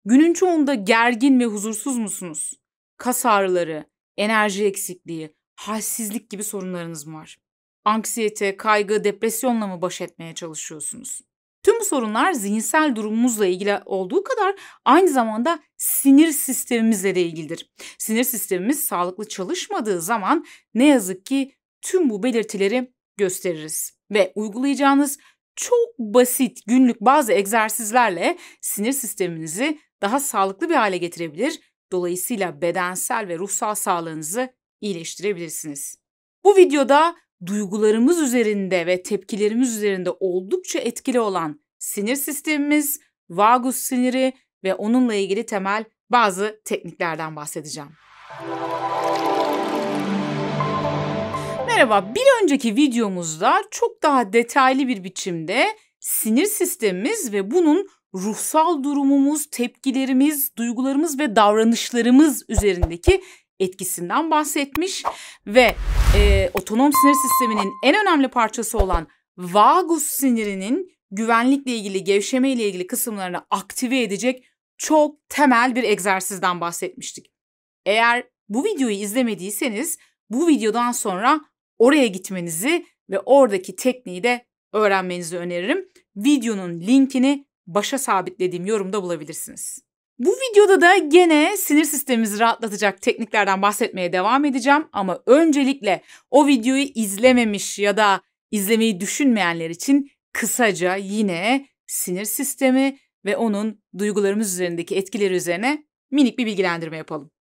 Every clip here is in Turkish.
Günün çoğunda gergin ve huzursuz musunuz? Kas ağrıları, enerji eksikliği, halsizlik gibi sorunlarınız mı var? Anksiyete, kaygı, depresyonla mı baş etmeye çalışıyorsunuz? Tüm bu sorunlar zihinsel durumumuzla ilgili olduğu kadar aynı zamanda sinir sistemimizle de ilgilidir. Sinir sistemimiz sağlıklı çalışmadığı zaman ne yazık ki tüm bu belirtileri gösteririz. Ve uygulayacağınız çok basit günlük bazı egzersizlerle sinir sisteminizi daha sağlıklı bir hale getirebilir, dolayısıyla bedensel ve ruhsal sağlığınızı iyileştirebilirsiniz. Bu videoda duygularımız üzerinde ve tepkilerimiz üzerinde oldukça etkili olan sinir sistemimiz, vagus siniri ve onunla ilgili temel bazı tekniklerden bahsedeceğim. Merhaba, bir önceki videomuzda çok daha detaylı bir biçimde sinir sistemimiz ve bunun ruhsal durumumuz, tepkilerimiz, duygularımız ve davranışlarımız üzerindeki etkisinden bahsetmiş ve otonom sinir sisteminin en önemli parçası olan vagus sinirinin güvenlikle ilgili, gevşeme ile ilgili kısımlarını aktive edecek çok temel bir egzersizden bahsetmiştik. Eğer bu videoyu izlemediyseniz bu videodan sonra oraya gitmenizi ve oradaki tekniği de öğrenmenizi öneririm. Videonun linkini başa sabitlediğim yorumda bulabilirsiniz. Bu videoda da gene sinir sistemimizi rahatlatacak tekniklerden bahsetmeye devam edeceğim. Ama öncelikle o videoyu izlememiş ya da izlemeyi düşünmeyenler için kısaca yine sinir sistemi ve onun duygularımız üzerindeki etkileri üzerine minik bir bilgilendirme yapalım.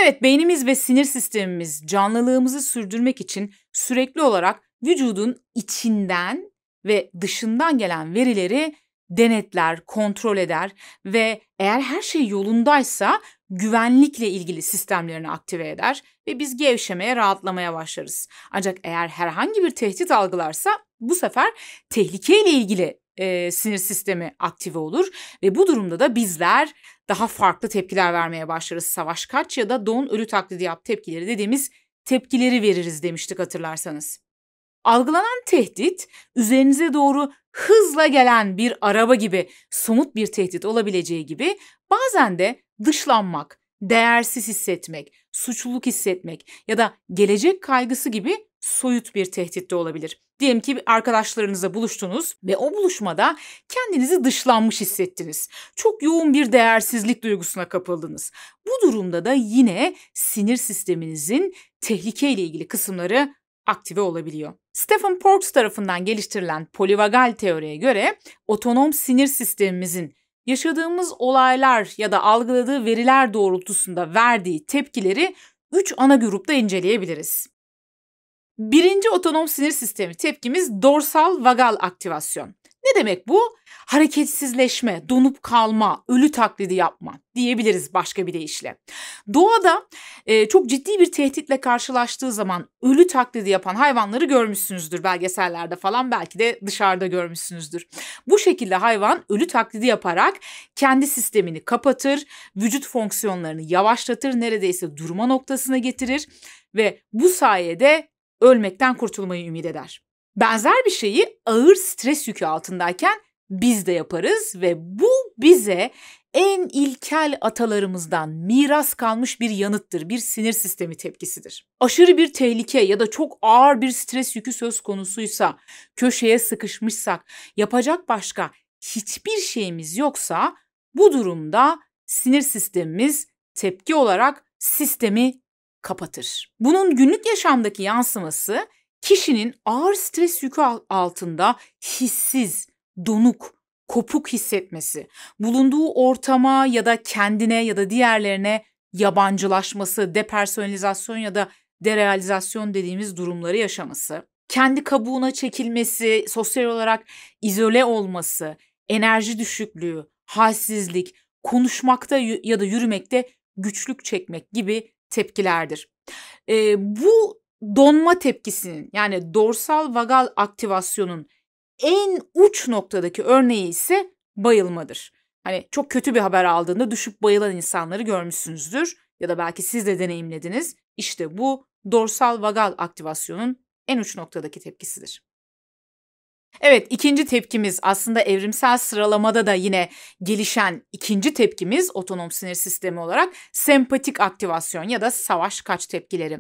Evet, beynimiz ve sinir sistemimiz canlılığımızı sürdürmek için sürekli olarak vücudun içinden ve dışından gelen verileri denetler, kontrol eder ve eğer her şey yolundaysa güvenlikle ilgili sistemlerini aktive eder ve biz gevşemeye, rahatlamaya başlarız. Ancak eğer herhangi bir tehdit algılarsa bu sefer tehlikeyle ilgili sinir sistemi aktive olur ve bu durumda da bizler daha farklı tepkiler vermeye başlarız. Savaş kaç ya da don ölü taklidi yap tepkileri dediğimiz tepkileri veririz demiştik hatırlarsanız. Algılanan tehdit üzerinize doğru hızla gelen bir araba gibi somut bir tehdit olabileceği gibi bazen de dışlanmak, değersiz hissetmek, suçluluk hissetmek ya da gelecek kaygısı gibi soyut bir tehdit de olabilir. Diyelim ki arkadaşlarınızla buluştunuz ve o buluşmada kendinizi dışlanmış hissettiniz. Çok yoğun bir değersizlik duygusuna kapıldınız. Bu durumda da yine sinir sisteminizin tehlikeyle ilgili kısımları aktive olabiliyor. Stephen Porges tarafından geliştirilen polivagal teoriye göre otonom sinir sistemimizin yaşadığımız olaylar ya da algıladığı veriler doğrultusunda verdiği tepkileri 3 ana grupta inceleyebiliriz. Birinci otonom sinir sistemi tepkimiz dorsal vagal aktivasyon. Ne demek bu? Hareketsizleşme, donup kalma, ölü taklidi yapma diyebiliriz başka bir deyişle. Doğada çok ciddi bir tehditle karşılaştığı zaman ölü taklidi yapan hayvanları görmüşsünüzdür belgesellerde falan, belki de dışarıda görmüşsünüzdür. Bu şekilde hayvan ölü taklidi yaparak kendi sistemini kapatır, vücut fonksiyonlarını yavaşlatır, neredeyse durma noktasına getirir ve bu sayede ölmekten kurtulmayı ümit eder. Benzer bir şeyi ağır stres yükü altındayken biz de yaparız ve bu bize en ilkel atalarımızdan miras kalmış bir yanıttır, bir sinir sistemi tepkisidir. Aşırı bir tehlike ya da çok ağır bir stres yükü söz konusuysa, köşeye sıkışmışsak, yapacak başka hiçbir şeyimiz yoksa bu durumda sinir sistemimiz tepki olarak sistemi kapatır. Bunun günlük yaşamdaki yansıması kişinin ağır stres yükü altında hissiz, donuk, kopuk hissetmesi, bulunduğu ortama ya da kendine ya da diğerlerine yabancılaşması, depersonalizasyon ya da derealizasyon dediğimiz durumları yaşaması, kendi kabuğuna çekilmesi, sosyal olarak izole olması, enerji düşüklüğü, halsizlik, konuşmakta ya da yürümekte güçlük çekmek gibi tepkilerdir. Bu donma tepkisinin, yani dorsal vagal aktivasyonun en uç noktadaki örneği ise bayılmadır. Hani çok kötü bir haber aldığında düşüp bayılan insanları görmüşsünüzdür ya da belki siz de deneyimlediniz. İşte bu dorsal vagal aktivasyonun en uç noktadaki tepkisidir. Evet, ikinci tepkimiz aslında evrimsel sıralamada da yine gelişen ikinci tepkimiz otonom sinir sistemi olarak sempatik aktivasyon ya da savaş kaç tepkileri.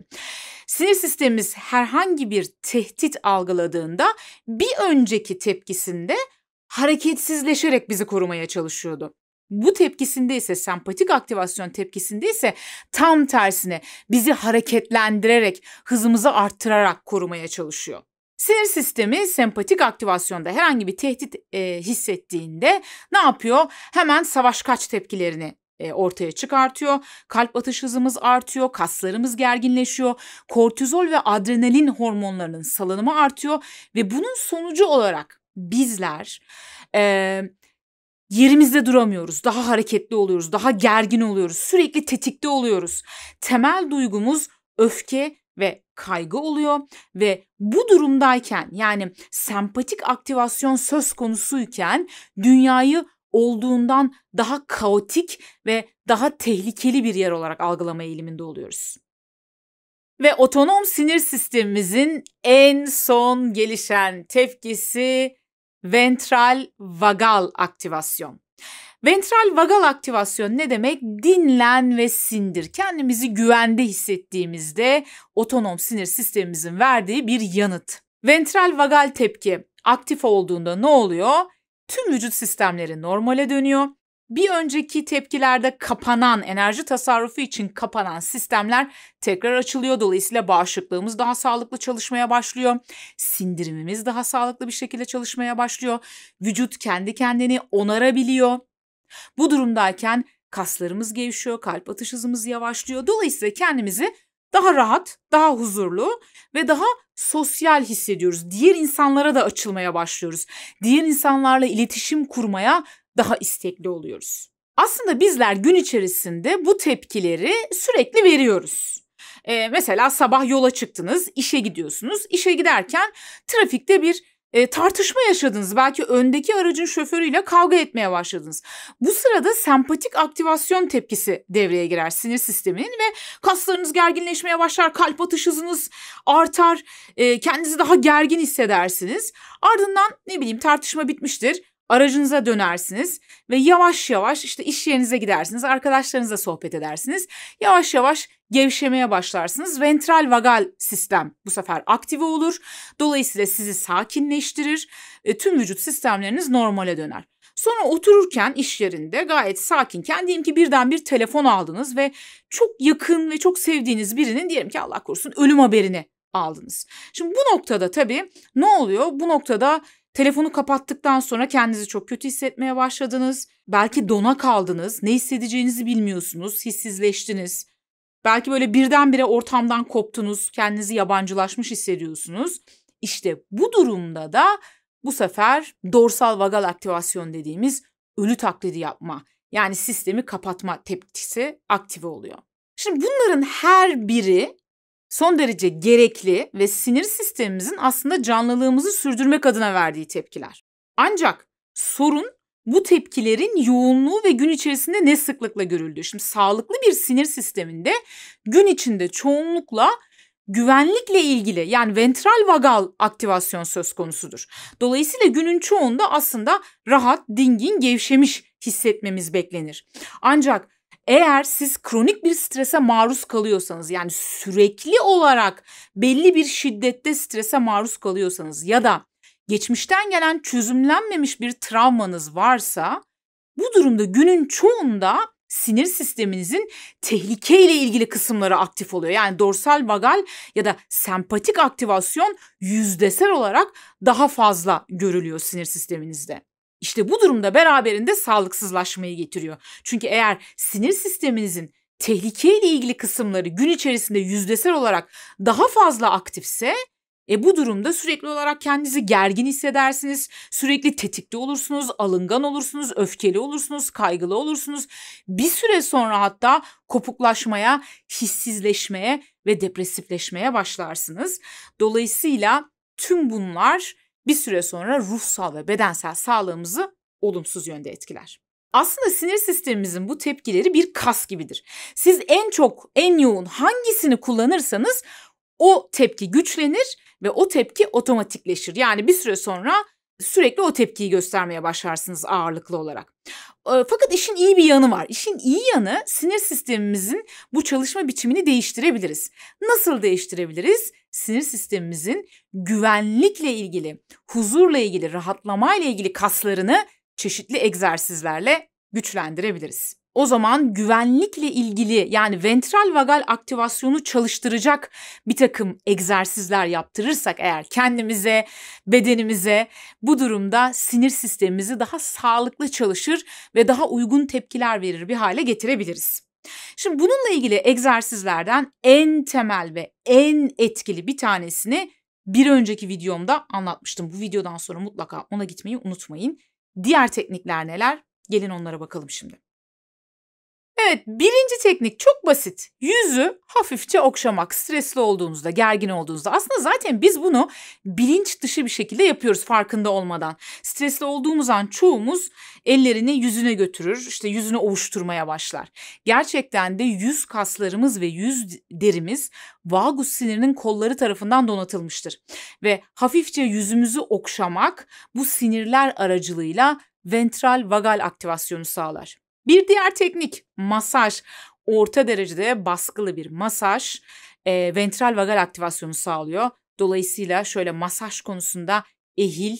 Sinir sistemimiz herhangi bir tehdit algıladığında bir önceki tepkisinde hareketsizleşerek bizi korumaya çalışıyordu. Bu tepkisinde ise sempatik aktivasyon tepkisinde ise tam tersine bizi hareketlendirerek, hızımızı arttırarak korumaya çalışıyor. Sinir sistemi sempatik aktivasyonda herhangi bir tehdit hissettiğinde ne yapıyor? Hemen savaş kaç tepkilerini ortaya çıkartıyor. Kalp atış hızımız artıyor, kaslarımız gerginleşiyor, kortizol ve adrenalin hormonlarının salınımı artıyor ve bunun sonucu olarak bizler yerimizde duramıyoruz, daha hareketli oluyoruz, daha gergin oluyoruz, sürekli tetikte oluyoruz. Temel duygumuz öfke ve kaygı oluyor ve bu durumdayken yani sempatik aktivasyon söz konusuyken dünyayı olduğundan daha kaotik ve daha tehlikeli bir yer olarak algılama eğiliminde oluyoruz. Ve otonom sinir sistemimizin en son gelişen tepkisi ventral vagal aktivasyon. Ventral vagal aktivasyon ne demek? Dinlen ve sindir. Kendimizi güvende hissettiğimizde otonom sinir sistemimizin verdiği bir yanıt. Ventral vagal tepki aktif olduğunda ne oluyor? Tüm vücut sistemleri normale dönüyor. Bir önceki tepkilerde kapanan, enerji tasarrufu için kapanan sistemler tekrar açılıyor. Dolayısıyla bağışıklığımız daha sağlıklı çalışmaya başlıyor. Sindirimimiz daha sağlıklı bir şekilde çalışmaya başlıyor. Vücut kendi kendini onarabiliyor. Bu durumdayken kaslarımız gevşiyor, kalp atış hızımız yavaşlıyor. Dolayısıyla kendimizi daha rahat, daha huzurlu ve daha sosyal hissediyoruz. Diğer insanlara da açılmaya başlıyoruz. Diğer insanlarla iletişim kurmaya daha istekli oluyoruz. Aslında bizler gün içerisinde bu tepkileri sürekli veriyoruz. Mesela sabah yola çıktınız, işe gidiyorsunuz. İşe giderken trafikte bir tartışma yaşadınız. Belki öndeki aracın şoförüyle kavga etmeye başladınız. Bu sırada sempatik aktivasyon tepkisi devreye girer sinir sisteminin ve kaslarınız gerginleşmeye başlar, kalp atış hızınız artar, kendinizi daha gergin hissedersiniz. Ardından tartışma bitmiştir. Aracınıza dönersiniz ve yavaş yavaş işte iş yerinize gidersiniz, arkadaşlarınızla sohbet edersiniz. Yavaş yavaş gevşemeye başlarsınız. Ventral vagal sistem bu sefer aktive olur. Dolayısıyla sizi sakinleştirir. Tüm vücut sistemleriniz normale döner. Sonra otururken iş yerinde gayet sakinken diyelim ki birden bir telefon aldınız ve çok yakın ve çok sevdiğiniz birinin diyelim ki Allah korusun ölüm haberini aldınız. Şimdi bu noktada tabii ne oluyor? Bu noktada telefonu kapattıktan sonra kendinizi çok kötü hissetmeye başladınız. Belki dona kaldınız. Ne hissedeceğinizi bilmiyorsunuz. Hissizleştiniz. Belki böyle birdenbire ortamdan koptunuz. Kendinizi yabancılaşmış hissediyorsunuz. İşte bu durumda da bu sefer dorsal vagal aktivasyon dediğimiz ölü taklidi yapma, yani sistemi kapatma tepkisi aktive oluyor. Şimdi bunların her biri son derece gerekli ve sinir sistemimizin aslında canlılığımızı sürdürmek adına verdiği tepkiler. Ancak sorun bu tepkilerin yoğunluğu ve gün içerisinde ne sıklıkla görüldüğü. Şimdi sağlıklı bir sinir sisteminde gün içinde çoğunlukla güvenlikle ilgili yani ventral vagal aktivasyon söz konusudur. Dolayısıyla günün çoğunda aslında rahat, dingin, gevşemiş hissetmemiz beklenir. Ancak eğer siz kronik bir strese maruz kalıyorsanız yani sürekli olarak belli bir şiddette strese maruz kalıyorsanız ya da geçmişten gelen çözümlenmemiş bir travmanız varsa bu durumda günün çoğunda sinir sisteminizin tehlikeyle ilgili kısımları aktif oluyor. Yani dorsal vagal ya da sempatik aktivasyon yüzdesel olarak daha fazla görülüyor sinir sisteminizde. İşte bu durumda beraberinde sağlıksızlaşmayı getiriyor. Çünkü eğer sinir sisteminizin tehlikeyle ilgili kısımları gün içerisinde yüzdesel olarak daha fazla aktifse bu durumda sürekli olarak kendinizi gergin hissedersiniz, sürekli tetikte olursunuz, alıngan olursunuz, öfkeli olursunuz, kaygılı olursunuz. Bir süre sonra hatta kopuklaşmaya, hissizleşmeye ve depresifleşmeye başlarsınız. Dolayısıyla tüm bunlar bir süre sonra ruhsal ve bedensel sağlığımızı olumsuz yönde etkiler. Aslında sinir sistemimizin bu tepkileri bir kas gibidir. Siz en yoğun hangisini kullanırsanız o tepki güçlenir ve o tepki otomatikleşir. Yani bir süre sonra sürekli o tepkiyi göstermeye başlarsınız ağırlıklı olarak. Fakat işin iyi bir yanı var. İşin iyi yanı sinir sistemimizin bu çalışma biçimini değiştirebiliriz. Nasıl değiştirebiliriz? Sinir sistemimizin güvenlikle ilgili, huzurla ilgili, rahatlamayla ilgili kaslarını çeşitli egzersizlerle güçlendirebiliriz. O zaman güvenlikle ilgili yani ventral vagal aktivasyonu çalıştıracak bir takım egzersizler yaptırırsak eğer kendimize, bedenimize, bu durumda sinir sistemimizi daha sağlıklı çalışır ve daha uygun tepkiler verir bir hale getirebiliriz. Şimdi bununla ilgili egzersizlerden en temel ve en etkili bir tanesini bir önceki videomda anlatmıştım. Bu videodan sonra mutlaka ona gitmeyi unutmayın. Diğer teknikler neler? Gelin onlara bakalım şimdi. Evet, birinci teknik çok basit. Yüzü hafifçe okşamak, stresli olduğunuzda, gergin olduğunuzda. Aslında zaten biz bunu bilinç dışı bir şekilde yapıyoruz farkında olmadan. Stresli olduğumuz an çoğumuz ellerini yüzüne götürür, işte yüzünü ovuşturmaya başlar. Gerçekten de yüz kaslarımız ve yüz derimiz vagus sinirinin kolları tarafından donatılmıştır. Ve hafifçe yüzümüzü okşamak bu sinirler aracılığıyla ventral vagal aktivasyonu sağlar. Bir diğer teknik masaj. Orta derecede baskılı bir masaj ventral vagal aktivasyonu sağlıyor. Dolayısıyla şöyle masaj konusunda ehil,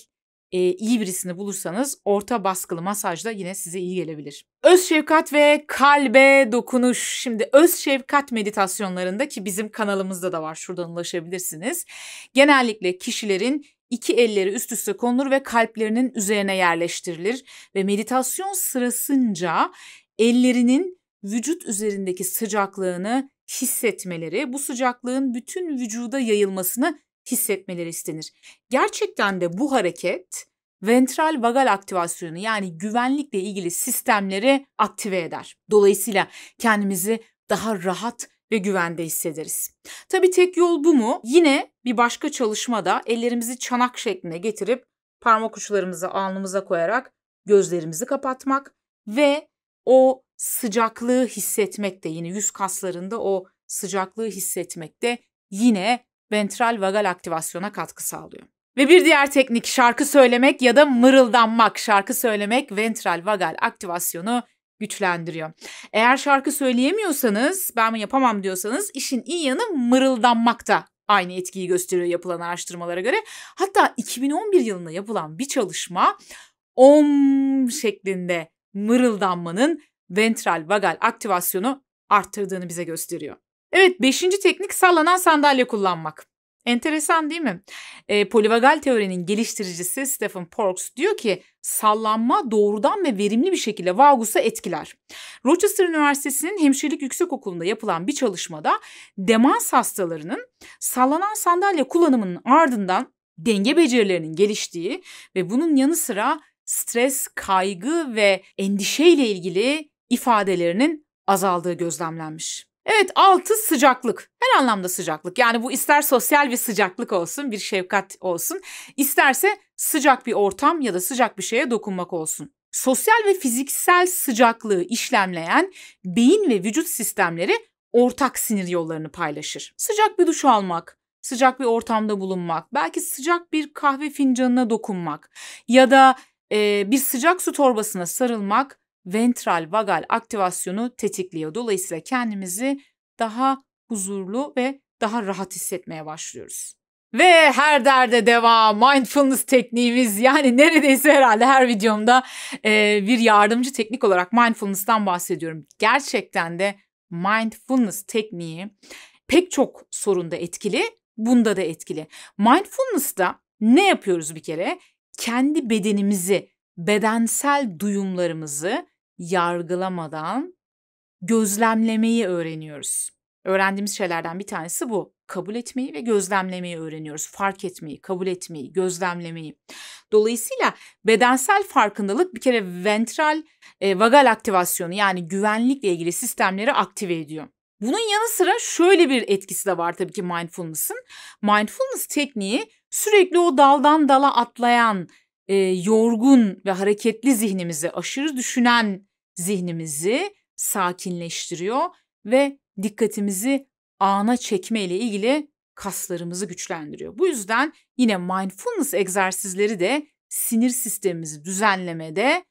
iyi birisini bulursanız orta baskılı masaj da yine size iyi gelebilir. Öz şefkat ve kalbe dokunuş. Şimdi öz şefkat meditasyonlarında ki bizim kanalımızda da var, şuradan ulaşabilirsiniz. Genellikle kişilerin İki elleri üst üste konulur ve kalplerinin üzerine yerleştirilir ve meditasyon sırasınca ellerinin vücut üzerindeki sıcaklığını hissetmeleri, bu sıcaklığın bütün vücuda yayılmasını hissetmeleri istenir. Gerçekten de bu hareket ventral vagal aktivasyonu yani güvenlikle ilgili sistemleri aktive eder. Dolayısıyla kendimizi daha rahat ve güvende hissederiz. Tabii tek yol bu mu? Yine bir başka çalışmada ellerimizi çanak şekline getirip parmak uçlarımızı alnımıza koyarak gözlerimizi kapatmak ve o sıcaklığı hissetmek de yine yüz kaslarında o sıcaklığı hissetmek de yine ventral vagal aktivasyona katkı sağlıyor. Ve bir diğer teknik şarkı söylemek ya da mırıldanmak. Şarkı söylemek ventral vagal aktivasyonu güçlendiriyor. Eğer şarkı söyleyemiyorsanız, ben mi yapamam diyorsanız işin iyi yanı mırıldanmak da aynı etkiyi gösteriyor yapılan araştırmalara göre. Hatta 2011 yılında yapılan bir çalışma om şeklinde mırıldanmanın ventral vagal aktivasyonu arttırdığını bize gösteriyor. Evet, 5. teknik sallanan sandalye kullanmak. Enteresan değil mi? Polivagal teorinin geliştiricisi Stephen Parks diyor ki sallanma doğrudan ve verimli bir şekilde vagusu etkiler. Rochester Üniversitesi'nin Hemşirelik Yüksekokulu'nda yapılan bir çalışmada demans hastalarının sallanan sandalye kullanımının ardından denge becerilerinin geliştiği ve bunun yanı sıra stres, kaygı ve endişeyle ilgili ifadelerinin azaldığı gözlemlenmiş. Evet, 6 sıcaklık. Her anlamda sıcaklık. Yani bu ister sosyal bir sıcaklık olsun, bir şefkat olsun, isterse sıcak bir ortam ya da sıcak bir şeye dokunmak olsun. Sosyal ve fiziksel sıcaklığı işlemleyen beyin ve vücut sistemleri ortak sinir yollarını paylaşır. Sıcak bir duş almak, sıcak bir ortamda bulunmak, belki sıcak bir kahve fincanına dokunmak ya da bir sıcak su torbasına sarılmak ventral vagal aktivasyonu tetikliyor. Dolayısıyla kendimizi daha huzurlu ve daha rahat hissetmeye başlıyoruz. Ve her derde deva mindfulness tekniğimiz, yani neredeyse herhalde her videomda bir yardımcı teknik olarak mindfulness'tan bahsediyorum. Gerçekten de mindfulness tekniği pek çok sorunda etkili, bunda da etkili. Mindfulness'ta ne yapıyoruz bir kere? Kendi bedenimizi, bedensel duyumlarımızı yargılamadan gözlemlemeyi öğreniyoruz. Öğrendiğimiz şeylerden bir tanesi bu. Kabul etmeyi ve gözlemlemeyi öğreniyoruz. Fark etmeyi, kabul etmeyi, gözlemlemeyi. Dolayısıyla bedensel farkındalık bir kere ventral vagal aktivasyonu yani güvenlikle ilgili sistemleri aktive ediyor. Bunun yanı sıra şöyle bir etkisi de var tabii ki mindfulness'ın. Mindfulness tekniği sürekli o daldan dala atlayan, yorgun ve hareketli zihnimizi, aşırı düşünen zihnimizi sakinleştiriyor ve dikkatimizi ana çekme ile ilgili kaslarımızı güçlendiriyor. Bu yüzden yine mindfulness egzersizleri de sinir sistemimizi düzenlemede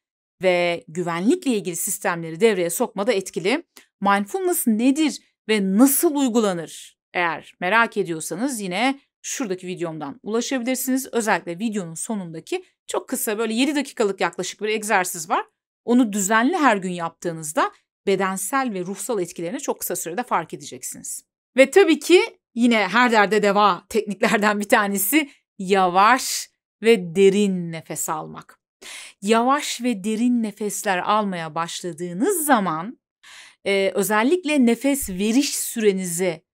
ve güvenlikle ilgili sistemleri devreye sokmada etkili. Mindfulness nedir ve nasıl uygulanır? Eğer merak ediyorsanız yine şuradaki videomdan ulaşabilirsiniz. Özellikle videonun sonundaki çok kısa böyle 7 dakikalık yaklaşık bir egzersiz var. Onu düzenli her gün yaptığınızda bedensel ve ruhsal etkilerini çok kısa sürede fark edeceksiniz. Ve tabii ki yine her derde deva tekniklerden bir tanesi yavaş ve derin nefes almak. Yavaş ve derin nefesler almaya başladığınız zaman özellikle nefes veriş sürenizi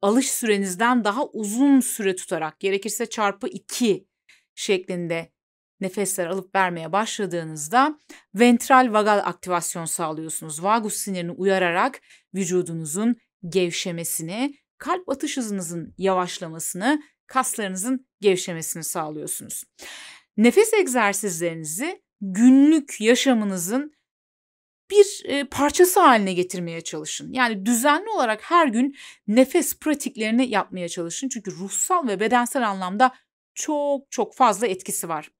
alış sürenizden daha uzun süre tutarak gerekirse çarpı 2 şeklinde nefesler alıp vermeye başladığınızda ventral vagal aktivasyon sağlıyorsunuz. Vagus sinirini uyararak vücudunuzun gevşemesini, kalp atış hızınızın yavaşlamasını, kaslarınızın gevşemesini sağlıyorsunuz. Nefes egzersizlerinizi günlük yaşamınızın bir parçası haline getirmeye çalışın. Yani düzenli olarak her gün nefes pratiklerini yapmaya çalışın. Çünkü ruhsal ve bedensel anlamda çok fazla etkisi var.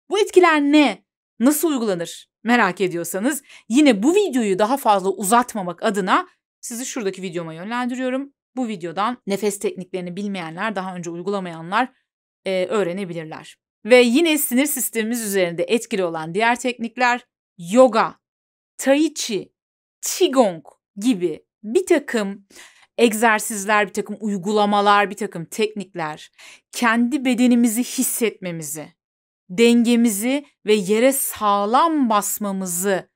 Bu etkiler ne? Nasıl uygulanır? Merak ediyorsanız yine bu videoyu daha fazla uzatmamak adına sizi şuradaki videoma yönlendiriyorum. Bu videodan nefes tekniklerini bilmeyenler, daha önce uygulamayanlar öğrenebilirler. Ve yine sinir sistemimiz üzerinde etkili olan diğer teknikler yoga, tai chi, qigong gibi bir takım egzersizler, bir takım uygulamalar, bir takım teknikler kendi bedenimizi hissetmemizi, dengemizi ve yere sağlam basmamızı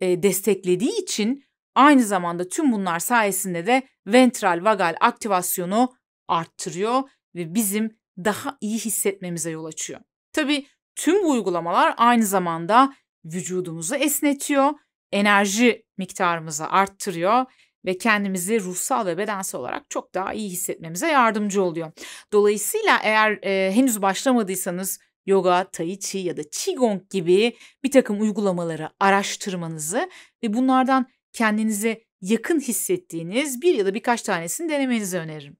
desteklediği için aynı zamanda tüm bunlar sayesinde de ventral vagal aktivasyonu arttırıyor ve bizim daha iyi hissetmemize yol açıyor. Tabii tüm bu uygulamalar aynı zamanda vücudumuzu esnetiyor, enerji miktarımızı arttırıyor ve kendimizi ruhsal ve bedensel olarak çok daha iyi hissetmemize yardımcı oluyor. Dolayısıyla eğer henüz başlamadıysanız yoga, tai chi ya da qigong gibi bir takım uygulamaları araştırmanızı ve bunlardan kendinize yakın hissettiğiniz bir ya da birkaç tanesini denemenizi öneririm.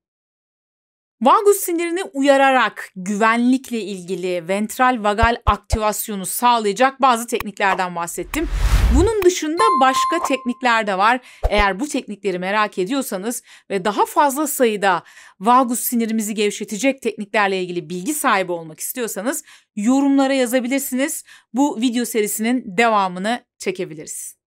Vagus sinirini uyararak güvenlikle ilgili ventral vagal aktivasyonu sağlayacak bazı tekniklerden bahsettim. Bunun dışında başka teknikler de var. Eğer bu teknikleri merak ediyorsanız ve daha fazla sayıda vagus sinirimizi gevşetecek tekniklerle ilgili bilgi sahibi olmak istiyorsanız yorumlara yazabilirsiniz. Bu video serisinin devamını çekebiliriz.